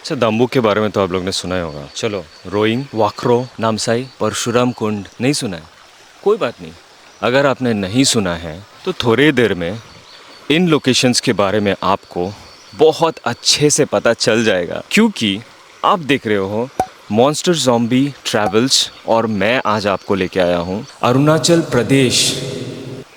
अच्छा, दाम्बुक के बारे में तो आप लोग ने सुना ही होगा। चलो, रोइंग, वाक्रो, नामसाई, परशुराम कुंड नहीं सुना है? कोई बात नहीं। अगर आपने नहीं सुना है तो थोड़ी देर में इन लोकेशंस के बारे में आपको बहुत अच्छे से पता चल जाएगा, क्योंकि आप देख रहे हो मॉन्स्टर ज़ॉम्बी ट्रैवल्स और मैं आज आपको लेके आया हूँ अरुणाचल प्रदेश,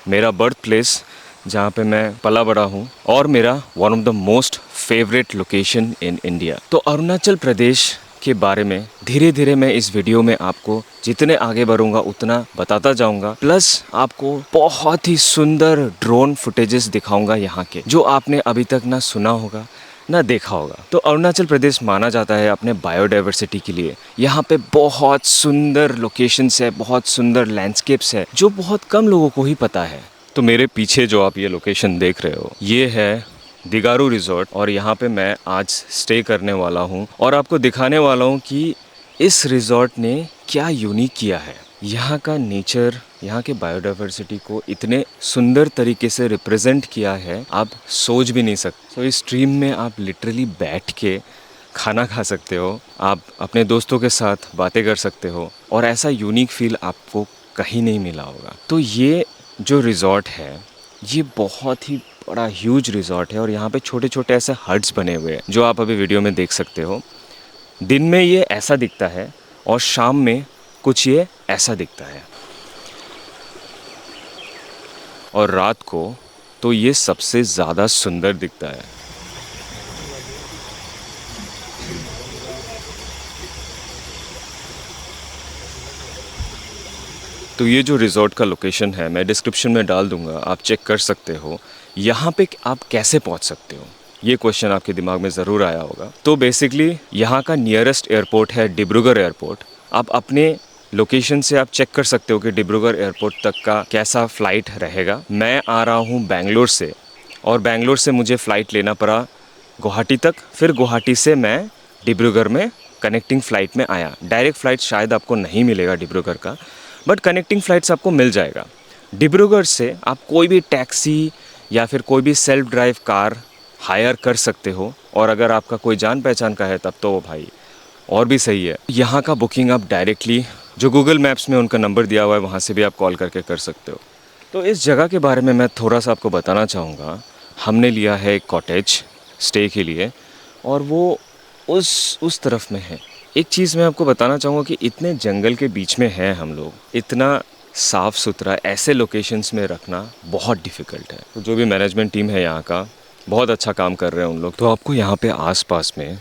मेरा बर्थ प्लेस, जहाँ पे मैं पला बड़ा हूँ और मेरा one of the most favourite location in India. तो अरुणाचल प्रदेश के बारे में धीरे धीरे मैं इस वीडियो में आपको जितने आगे बढ़ूंगा उतना बताता जाऊंगा, प्लस आपको बहुत ही सुंदर ड्रोन फुटेजेस दिखाऊंगा यहाँ के, जो आपने अभी तक ना सुना होगा ना देखा होगा। तो अरुणाचल प्रदेश माना जाता है अपने बायोडाइवर्सिटी के लिए। यहाँ पे बहुत सुंदर लोकेशंस है, बहुत सुंदर लैंडस्केप्स है, जो बहुत कम लोगों को ही पता है। तो मेरे पीछे जो आप ये लोकेशन देख रहे हो, ये है दिगारू रिजॉर्ट, और यहाँ पे मैं आज स्टे करने वाला हूँ और आपको दिखाने वाला हूँ कि इस रिजॉर्ट ने क्या यूनिक किया है। यहाँ का नेचर, यहाँ के बायोडाइवर्सिटी को इतने सुंदर तरीके से रिप्रेजेंट किया है, आप सोच भी नहीं सकते। तो इस स्ट्रीम में आप लिटरली बैठ के खाना खा सकते हो, आप अपने दोस्तों के साथ बातें कर सकते हो, और ऐसा यूनिक फील आपको कहीं नहीं मिला होगा। तो ये जो रिज़ॉर्ट है, ये बहुत ही बड़ा ह्यूज रिज़ॉर्ट है, और यहाँ पे छोटे छोटे ऐसे हट्स बने हुए हैं जो आप अभी वीडियो में देख सकते हो। दिन में ये ऐसा दिखता है और शाम में कुछ ये ऐसा दिखता है, और रात को तो ये सबसे ज़्यादा सुंदर दिखता है। तो ये जो रिज़ॉर्ट का लोकेशन है मैं डिस्क्रिप्शन में डाल दूंगा, आप चेक कर सकते हो। यहाँ पे आप कैसे पहुँच सकते हो, ये क्वेश्चन आपके दिमाग में ज़रूर आया होगा। तो बेसिकली यहाँ का नियरेस्ट एयरपोर्ट है डिब्रूगढ़ एयरपोर्ट। आप अपने लोकेशन से आप चेक कर सकते हो कि डिब्रूगढ़ एयरपोर्ट तक का कैसा फ़्लाइट रहेगा। मैं आ रहा हूँ बैंगलोर से, और बैंगलोर से मुझे फ़्लाइट लेना पड़ा गुवाहाटी तक, फिर गुवाहाटी से मैं डिब्रूगढ़ में कनेक्टिंग फ़्लाइट में आया। डायरेक्ट फ़्लाइट शायद आपको नहीं मिलेगा डिब्रूगढ़ का, बट कनेक्टिंग फ़्लाइट्स आपको मिल जाएगा। डिब्रूगढ़ से आप कोई भी टैक्सी या फिर कोई भी सेल्फ ड्राइव कार हायर कर सकते हो, और अगर आपका कोई जान पहचान का है तब तो भाई और भी सही है। यहाँ का बुकिंग आप डायरेक्टली जो गूगल मैप्स में उनका नंबर दिया हुआ है वहाँ से भी आप कॉल करके कर सकते हो। तो इस जगह के बारे में मैं थोड़ा सा आपको बताना चाहूँगा। हमने लिया है एक कॉटेज स्टे के लिए, और वो उस तरफ में है। एक चीज़ मैं आपको बताना चाहूँगा कि इतने जंगल के बीच में हैं हम लोग, इतना साफ़ सुथरा ऐसे लोकेशंस में रखना बहुत डिफ़िकल्ट है। तो जो भी मैनेजमेंट टीम है यहाँ का, बहुत अच्छा काम कर रहे हैं उन लोग। तो आपको यहाँ पे आसपास में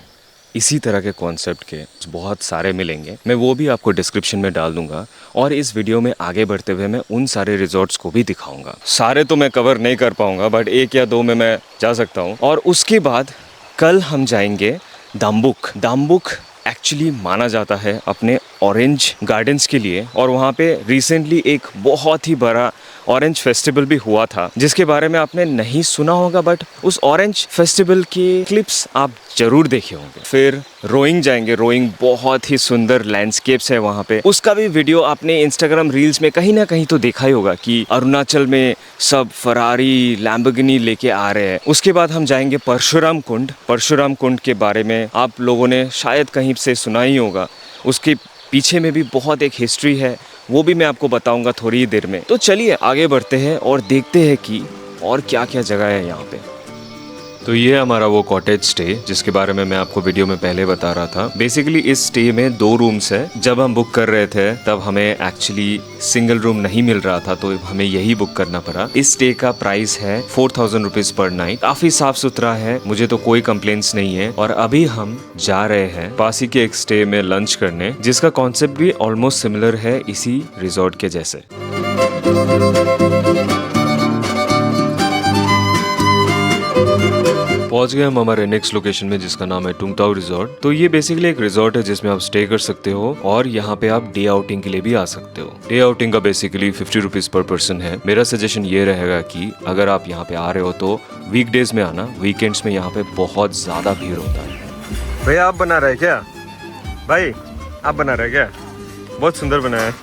इसी तरह के कॉन्सेप्ट के बहुत सारे मिलेंगे, मैं वो भी आपको डिस्क्रिप्शन में डाल दूंगा। और इस वीडियो में आगे बढ़ते हुए मैं उन सारे रिजॉर्ट्स को भी दिखाऊंगा। सारे तो मैं कवर नहीं कर पाऊंगा, बट एक या दो में मैं जा सकता हूँ। और उसके बाद कल हम जाएंगे दाम्बुक। दाम्बुक एक्चुअली माना जाता है अपने ऑरेंज गार्डन्स के लिए, और वहाँ पे रिसेंटली एक बहुत ही बड़ा ऑरेंज फेस्टिवल भी हुआ था, जिसके बारे में आपने नहीं सुना होगा, बट उस ऑरेंज फेस्टिवल के क्लिप्स आप जरूर देखे होंगे। फिर रोइंग जाएंगे। रोइंग बहुत ही सुंदर लैंडस्केप्स है वहाँ पे, उसका भी वीडियो आपने इंस्टाग्राम रील्स में कहीं ना कहीं तो देखा ही होगा कि अरुणाचल में सब फरारी लैम्बोर्गिनी लेके आ रहे हैं। उसके बाद हम जाएंगे परशुराम कुंड। परशुराम कुंड के बारे में आप लोगों ने शायद कहीं से सुना ही होगा, उसके पीछे में भी बहुत एक हिस्ट्री है, वो भी मैं आपको बताऊंगा थोड़ी ही देर में। तो चलिए आगे बढ़ते हैं और देखते हैं कि और क्या क्या जगह है यहाँ पे। तो ये हमारा वो कॉटेज स्टे जिसके बारे में मैं आपको वीडियो में पहले बता रहा था। बेसिकली इस स्टे में 2 रूम्स है। जब हम बुक कर रहे थे तब हमें एक्चुअली सिंगल रूम नहीं मिल रहा था, तो हमें यही बुक करना पड़ा। इस स्टे का प्राइस है 4000 रुपीज पर नाइट। काफी साफ सुथरा है, मुझे तो कोई कंप्लेंट्स नहीं है। और अभी हम जा रहे हैं पास ही के एक स्टे में लंच करने, जिसका कॉन्सेप्ट भी ऑलमोस्ट सिमिलर है इसी रिजॉर्ट के जैसे। पहुंच गए हम हमारे नेक्स्ट लोकेशन में, जिसका नाम है टुंगताओ रिजॉर्ट। तो ये बेसिकली एक रिजॉर्ट है जिसमें आप स्टे कर सकते हो, और यहाँ पे आप डे आउटिंग के लिए भी आ सकते हो। डे आउटिंग का बेसिकली 50 रुपीज पर पर्सन है। मेरा सजेशन ये रहेगा कि अगर आप यहाँ पे आ रहे हो तो वीकडेज में आना, वीकेंड्स में यहाँ पे बहुत ज्यादा भीड़ होता है। भैया आप बना रहे क्या? भाई आप बना रहे क्या? बहुत सुंदर बनाया है।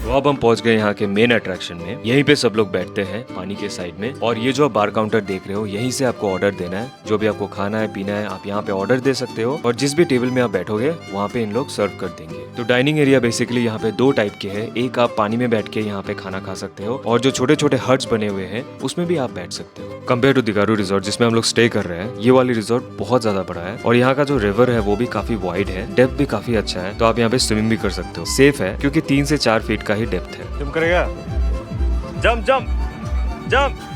तो अब हम पहुंच गए यहाँ के मेन अट्रैक्शन में। यहीं पे सब लोग बैठते हैं पानी के साइड में, और ये जो बार काउंटर देख रहे हो यहीं से आपको ऑर्डर देना है। जो भी आपको खाना है पीना है आप यहाँ पे ऑर्डर दे सकते हो, और जिस भी टेबल में आप बैठोगे वहाँ पे इन लोग सर्व कर देंगे। तो डाइनिंग एरिया बेसिकली यहाँ पे दो टाइप के है। एक आप पानी में बैठ के यहाँ पे खाना खा सकते हो, और जो छोटे छोटे हट्स बने हुए हैं उसमें भी आप बैठ सकते हो। कंपेयर टू दिगारू रिजॉर्ट जिसमें हम लोग स्टे कर रहे हैं, ये वाली रिजॉर्ट बहुत ज्यादा बड़ा है, और यहाँ का जो रिवर है वो भी काफी वाइड है, डेप्थ भी काफी अच्छा है। तो आप यहाँ पे स्विमिंग भी कर सकते हो। सेफ है क्योंकि 3 से 4 फीट का ही डेप्थ है। तुम करेगा जंप जंप जंप।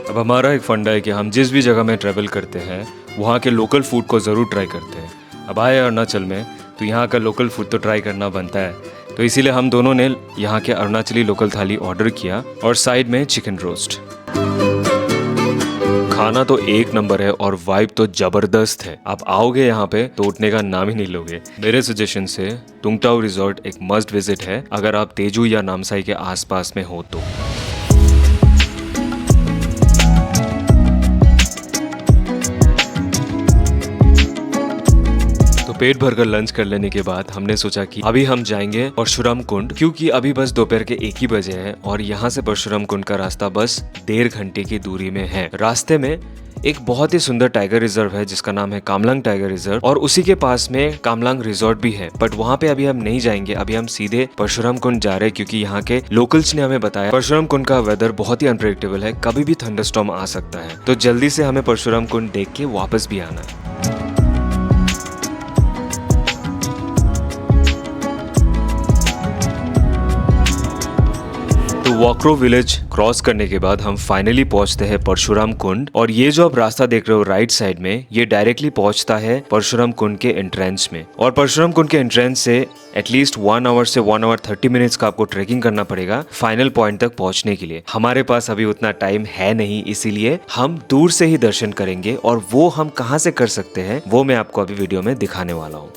अब हमारा एक फंडा है कि हम जिस भी जगह में ट्रेवल करते हैं वहाँ के लोकल फूड को जरूर ट्राई करते हैं। अब आए अरुणाचल में तो यहाँ का लोकल फूड तो ट्राई करना बनता है, तो इसीलिए हम दोनों ने यहाँ के अरुणाचली लोकल थाली ऑर्डर किया, और साइड में चिकन रोस्ट। खाना तो एक नंबर है और वाइब तो जबरदस्त है। आप आओगे यहाँ पे तो उठने का नाम ही नहीं लोगे। मेरे सजेशन से तुंगताऊ रिजॉर्ट एक मस्ट विजिट है अगर आप तेजू या नामसाई के आसपास में हो तो। पेट भरकर लंच कर लेने के बाद हमने सोचा कि अभी हम जाएंगे परशुराम कुंड, क्योंकि अभी बस दोपहर के 1 ही बजे हैं और यहाँ से परशुराम कुंड का रास्ता बस 1.5 घंटे की दूरी में है। रास्ते में एक बहुत ही सुंदर टाइगर रिजर्व है जिसका नाम है कामलांग टाइगर रिजर्व, और उसी के पास में कामलांग रिजॉर्ट भी है। बट वहाँ पे अभी हम नहीं जाएंगे, अभी हम सीधे परशुराम कुंड जा रहे हैं, क्योंकि यहाँ के लोकल्स ने हमें बताया परशुराम कुंड का वेदर बहुत ही अनप्रेडिक्टेबल है, कभी भी थंडरस्टॉर्म आ सकता है। तो जल्दी से हमें परशुराम कुंड देख के वापस भी आना है। वॉकरो विलेज क्रॉस करने के बाद हम फाइनली पहुंचते हैं परशुराम कुंड, और ये जो आप रास्ता देख रहे हो राइट साइड में, ये डायरेक्टली पहुंचता है परशुराम कुंड के एंट्रेंस में। और परशुराम कुंड के एंट्रेंस से एटलीस्ट 1 आवर से 1 आवर 30 मिनट्स का आपको ट्रेकिंग करना पड़ेगा फाइनल पॉइंट तक पहुंचने के लिए। हमारे पास अभी उतना टाइम है नहीं, इसीलिए हम दूर से ही दर्शन करेंगे, और वो हम कहाँ से कर सकते हैं वो मैं आपको अभी वीडियो में दिखाने वाला हूँ।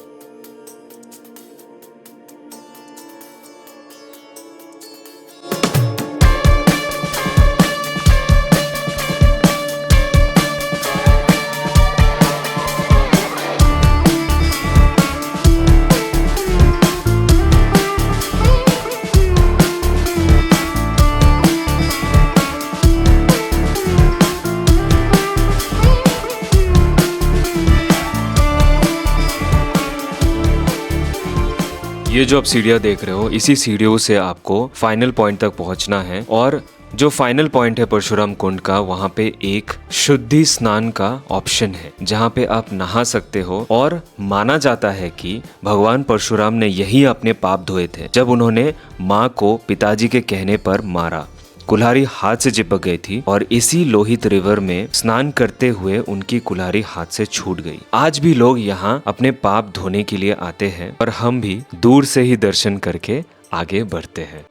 ये जो आप सीढ़ियाँ देख रहे हो, इसी सीढ़ियों से आपको फाइनल पॉइंट तक पहुंचना है, और जो फाइनल पॉइंट है परशुराम कुंड का, वहाँ पे एक शुद्धि स्नान का ऑप्शन है जहाँ पे आप नहा सकते हो। और माना जाता है कि भगवान परशुराम ने यही अपने पाप धोए थे जब उन्होंने माँ को पिताजी के कहने पर मारा। कुल्हाड़ी हाथ से चिपक गई थी, और इसी लोहित रिवर में स्नान करते हुए उनकी कुल्हाड़ी हाथ से छूट गई। आज भी लोग यहाँ अपने पाप धोने के लिए आते हैं, और हम भी दूर से ही दर्शन करके आगे बढ़ते हैं।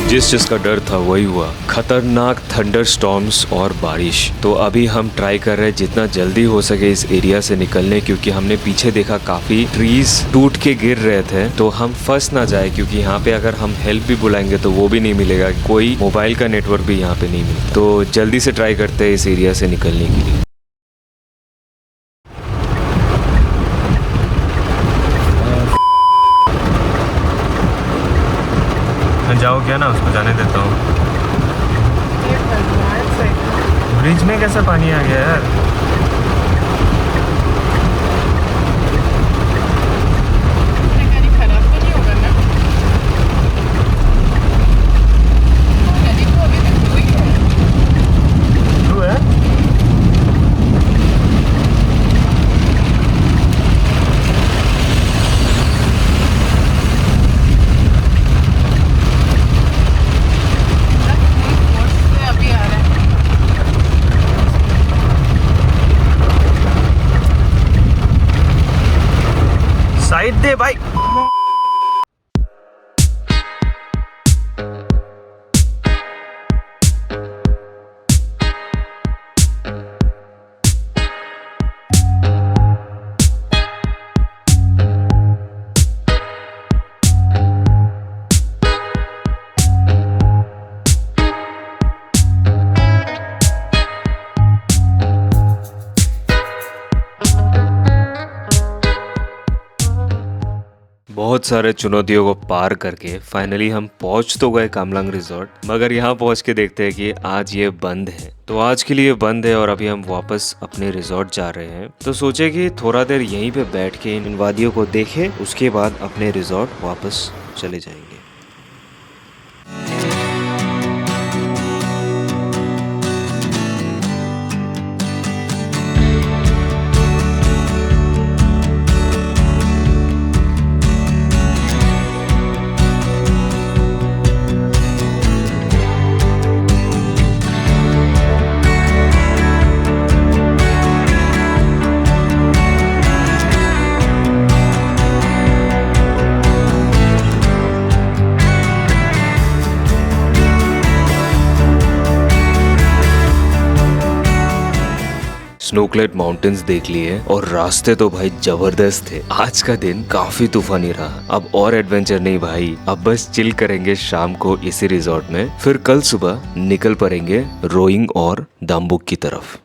जिस चीज का डर था वही हुआ, खतरनाक थंडर स्टॉर्म्स और बारिश। तो अभी हम ट्राई कर रहे हैं जितना जल्दी हो सके इस एरिया से निकलने, क्योंकि हमने पीछे देखा काफी ट्रीज टूट के गिर रहे थे, तो हम फंस ना जाए, क्योंकि यहाँ पे अगर हम हेल्प भी बुलाएंगे तो वो भी नहीं मिलेगा, कोई मोबाइल का नेटवर्क भी यहाँ पे नहीं मिलेगा। तो जल्दी से ट्राई करते हैं इस एरिया से निकलने के लिए। जाओ क्या ना, उसको जाने देता हूँ। ब्रिज में कैसा पानी आ गया यार। खराब तो नहीं होगा ना? नदी को अभी तक धोई है। ट्रू है। साइड दे भाई। बहुत सारे चुनौतियों को पार करके फाइनली हम पहुंच तो गए कामलांग रिजॉर्ट, मगर यहाँ पहुंच के देखते हैं कि आज ये बंद है। तो आज के लिए बंद है और अभी हम वापस अपने रिजॉर्ट जा रहे हैं। तो सोचे कि थोड़ा देर यहीं पे बैठ के इन वादियों को देखें, उसके बाद अपने रिजॉर्ट वापस चले जाएंगे। स्नोक्लेड माउंटेन्स देख लिए और रास्ते तो भाई जबरदस्त थे। आज का दिन काफी तूफानी रहा। अब और एडवेंचर नहीं भाई, अब बस चिल करेंगे शाम को इसी रिजॉर्ट में, फिर कल सुबह निकल पड़ेंगे रोइंग और दाम्बुक की तरफ।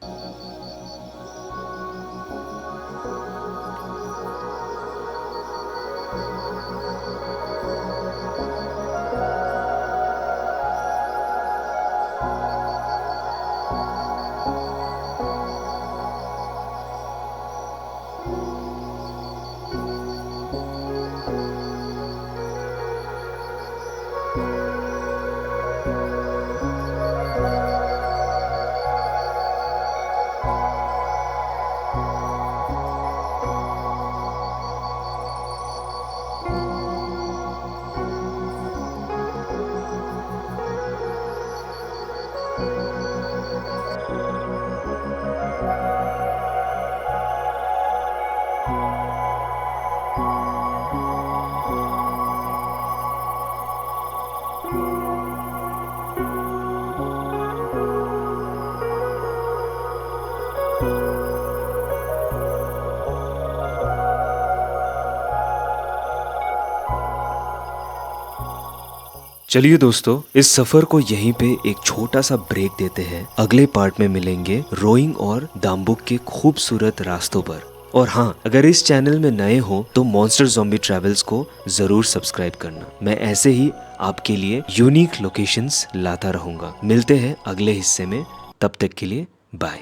चलिए दोस्तों, इस सफर को यहीं पे एक छोटा सा ब्रेक देते हैं। अगले पार्ट में मिलेंगे रोइंग और दाम्बुक के खूबसूरत रास्तों पर। और हाँ, अगर इस चैनल में नए हो तो मॉन्स्टर ज़ॉम्बी ट्रैवल्स को जरूर सब्सक्राइब करना। मैं ऐसे ही आपके लिए यूनिक लोकेशंस लाता रहूंगा। मिलते हैं अगले हिस्से में, तब तक के लिए बाय।